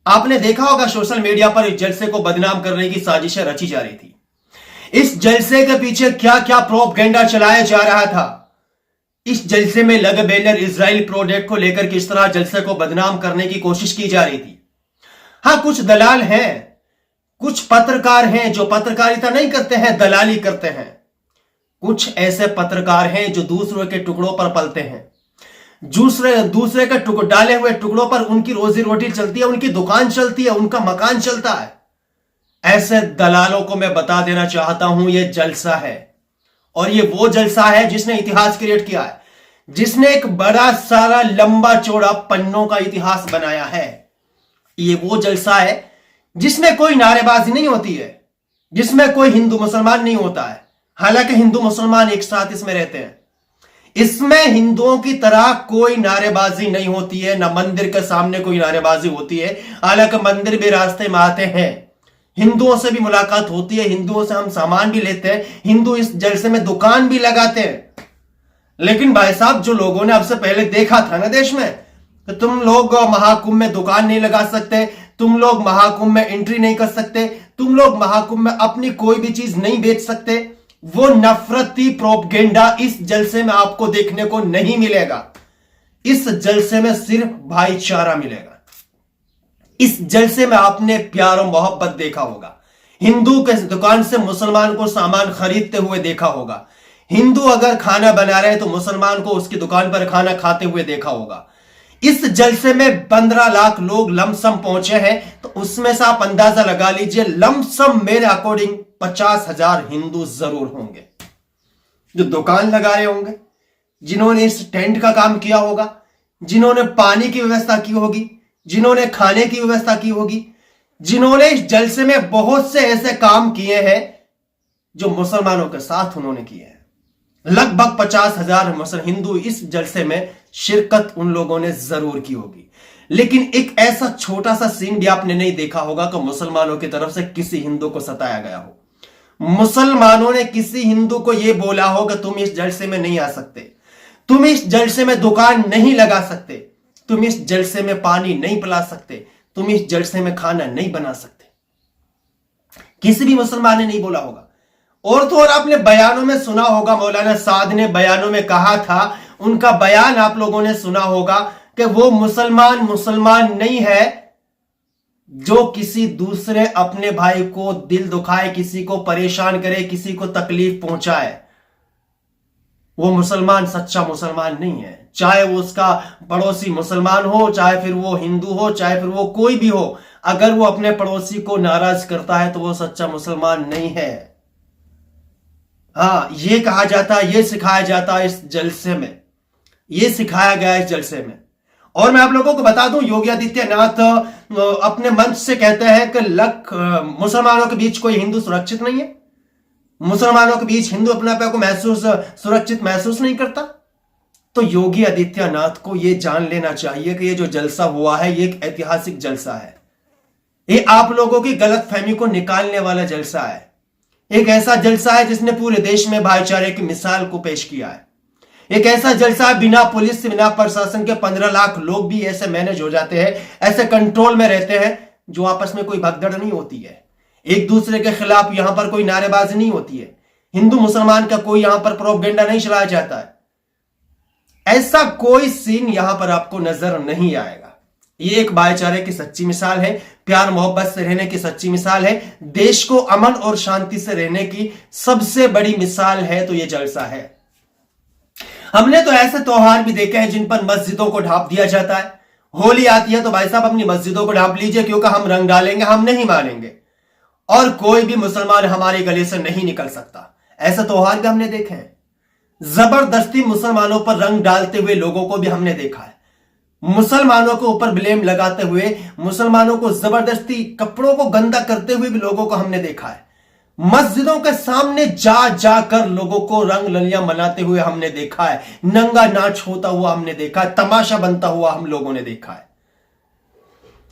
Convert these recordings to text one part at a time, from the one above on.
आपने देखा होगा सोशल मीडिया पर इस जलसे को बदनाम करने की साजिशें रची जा रही थी। इस जलसे के पीछे क्या क्या प्रोपगेंडा चलाया जा रहा था। इस जलसे में लगे बैनर इजराइल प्रोजेक्ट को लेकर किस तरह जलसे को बदनाम करने की कोशिश की जा रही थी। हां, कुछ दलाल हैं, कुछ पत्रकार हैं जो पत्रकारिता नहीं करते हैं, दलाली करते हैं। कुछ ऐसे पत्रकार हैं जो दूसरों के टुकड़ों पर पलते हैं, दूसरे के डाले हुए टुकड़ों पर उनकी रोजी रोटी चलती है, उनकी दुकान चलती है, उनका मकान चलता है। ऐसे दलालों को मैं बता देना चाहता हूं, यह जलसा है और यह वो जलसा है जिसने इतिहास क्रिएट किया है, जिसने एक बड़ा सारा लंबा चौड़ा पन्नों का इतिहास बनाया है। यह वो जलसा है जिसमें कोई नारेबाजी नहीं होती है, जिसमें कोई हिंदू मुसलमान नहीं होता है। हालांकि हिंदू मुसलमान एक साथ इसमें रहते हैं। इसमें हिंदुओं की तरह कोई नारेबाजी नहीं होती है, ना मंदिर के सामने कोई नारेबाजी होती है। हालांकि मंदिर भी रास्ते में आते हैं, हिंदुओं से भी मुलाकात होती है, हिंदुओं से हम सामान भी लेते हैं, हिंदू इस जलसे में दुकान भी लगाते हैं। लेकिन भाई साहब, जो लोगों ने आपसे पहले देखा था ना देश में, तो तुम लोग महाकुंभ में दुकान नहीं लगा सकते, तुम लोग महाकुंभ में एंट्री नहीं कर सकते, तुम लोग महाकुंभ में अपनी कोई भी चीज नहीं बेच सकते, वो नफरती प्रोपगेंडा इस जलसे में आपको देखने को नहीं मिलेगा। इस जलसे में सिर्फ भाईचारा मिलेगा। इस जलसे में आपने प्यार और मोहब्बत देखा होगा। हिंदू के दुकान से मुसलमान को सामान खरीदते हुए देखा होगा। हिंदू अगर खाना बना रहे तो मुसलमान को उसकी दुकान पर खाना खाते हुए देखा होगा। इस जलसे में 15 लाख लोग लमसम पहुंचे हैं, तो उसमें से आप अंदाजा लगा लीजिए, लमसम मेरे अकॉर्डिंग 50,000 हिंदू जरूर होंगे जो दुकान लगा रहे होंगे, जिन्होंने इस टेंट का काम किया होगा, जिन्होंने पानी की व्यवस्था की होगी, जिन्होंने खाने की व्यवस्था की होगी, जिन्होंने इस जलसे में बहुत से ऐसे काम किए हैं जो मुसलमानों के साथ उन्होंने किए हैं। लगभग 50,000 मुसलमान हिंदू इस जलसे में शिरकत उन लोगों ने जरूर की होगी। लेकिन एक ऐसा छोटा सा सीन भी आपने नहीं देखा होगा कि मुसलमानों की तरफ से किसी हिंदू को सताया गया हो। मुसलमानों ने किसी हिंदू को यह बोला हो कि तुम इस जलसे में नहीं आ सकते, तुम इस जलसे में दुकान नहीं लगा सकते, तुम इस जलसे में पानी नहीं पिला सकते, तुम इस जलसे में खाना नहीं बना सकते। किसी भी मुसलमान ने नहीं बोला होगा। और तो और आपने बयानों में सुना होगा, मौलाना साद ने बयानों में कहा था, उनका बयान आप लोगों ने सुना होगा कि वो मुसलमान नहीं है जो किसी दूसरे अपने भाई को दिल दुखाए, किसी को परेशान करे, किसी को तकलीफ पहुंचाए। वो मुसलमान सच्चा मुसलमान नहीं है। चाहे वो उसका पड़ोसी मुसलमान हो, चाहे फिर वो हिंदू हो, चाहे फिर वो कोई भी हो, अगर वो अपने पड़ोसी को नाराज करता है तो वो सच्चा मुसलमान नहीं है। हां, ये कहा जाता है, ये सिखाया जाता है इस जलसे में, ये सिखाया गया इस जलसे में। और मैं आप लोगों को बता दूं, योगी आदित्यनाथ अपने मंच से कहते हैं कि मुसलमानों के बीच कोई हिंदू सुरक्षित नहीं है, मुसलमानों के बीच हिंदू अपने आप को सुरक्षित महसूस नहीं करता। तो योगी आदित्यनाथ को यह जान लेना चाहिए कि यह जो जलसा हुआ है ये एक ऐतिहासिक जलसा है। ये आप लोगों की गलतफहमी को निकालने वाला जलसा है। एक ऐसा जलसा है जिसने पूरे देश में भाईचारे की मिसाल को पेश किया है। एक ऐसा जलसा है, बिना पुलिस से, बिना प्रशासन के 15 लाख लोग भी ऐसे मैनेज हो जाते हैं, ऐसे कंट्रोल में रहते हैं, जो आपस में कोई भगदड़ नहीं होती है, एक दूसरे के खिलाफ यहां पर कोई नारेबाजी नहीं होती है, हिंदू मुसलमान का कोई यहां पर प्रोपगेंडा नहीं चलाया जाता है। ऐसा कोई सीन यहां पर आपको नजर नहीं आएगा। ये एक भाईचारे की सच्ची मिसाल है, प्यार मोहब्बत से रहने की सच्ची मिसाल है, देश को अमन और शांति से रहने की सबसे बड़ी मिसाल है तो ये जलसा है। हमने तो ऐसे त्योहार भी देखे हैं जिन पर मस्जिदों को ढांप दिया जाता है। होली आती है तो भाई साहब अपनी मस्जिदों को ढांप लीजिए, क्योंकि हम रंग डालेंगे, हम नहीं मानेंगे और कोई भी मुसलमान हमारे गले से नहीं निकल सकता। ऐसे त्योहार भी हमने देखे हैं। जबरदस्ती मुसलमानों पर रंग डालते हुए लोगों को भी हमने देखा है। मुसलमानों के ऊपर ब्लेम लगाते हुए, मुसलमानों को जबरदस्ती कपड़ों को गंदा करते हुए भी लोगों को हमने देखा है। मस्जिदों के सामने जाकर लोगों को रंग ललियां मनाते हुए हमने देखा है, नंगा नाच होता हुआ हमने देखा है, तमाशा बनता हुआ हम लोगों ने देखा है।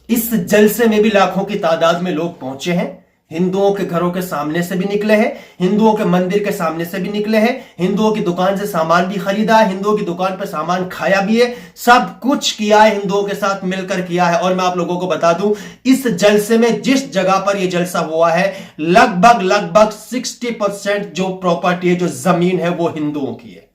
इस जलसे में भी लाखों की तादाद में लोग पहुंचे हैं, हिंदुओं के घरों के सामने से भी निकले हैं, हिंदुओं के मंदिर के सामने से भी निकले हैं, हिंदुओं की दुकान से सामान भी खरीदा है, हिंदुओं की दुकान पर सामान खाया भी है, सब कुछ किया है, हिंदुओं के साथ मिलकर किया है। और मैं आप लोगों को बता दूं, इस जलसे में जिस जगह पर यह जलसा हुआ है, लगभग 60% जो प्रॉपर्टी है, जो जमीन है, वो हिंदुओं की है।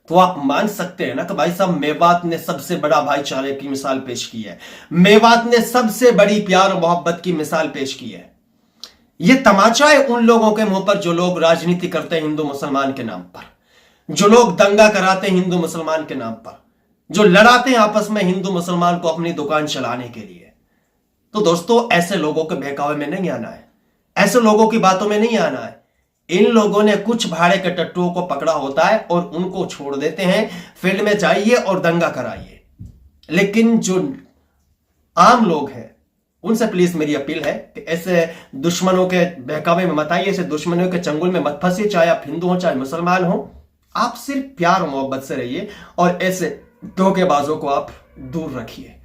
तो आप मान सकते हैं ना कि भाई साहब, मेवात ने सबसे बड़ा भाईचारे की मिसाल पेश की है, मेवात ने सबसे बड़ी प्यार और मोहब्बत की मिसाल पेश की है। यह तमाचा है उन लोगों के मुंह पर जो लोग राजनीति करते हैं हिंदू मुसलमान के नाम पर, जो लोग दंगा कराते हैं हिंदू मुसलमान के नाम पर, जो लड़ाते हैं आपस में हिंदू मुसलमान को अपनी दुकान चलाने के लिए। तो दोस्तों, ऐसे लोगों के बहकावे में नहीं आना है, ऐसे लोगों की बातों में नहीं आना है। इन लोगों ने कुछ भाड़े के टट्टुओं को पकड़ा होता है और उनको छोड़ देते हैं, फील्ड में जाइए और दंगा कराइए। लेकिन जो आम लोग हैं, उनसे प्लीज मेरी अपील है कि ऐसे दुश्मनों के बहकावे में मत आइए, ऐसे दुश्मनों के चंगुल में मत फंसिए, चाहे आप हिंदू हो चाहे मुसलमान हो। आप सिर्फ प्यार और मोहब्बत से रहिए और ऐसे धोखेबाजों को आप दूर रखिए।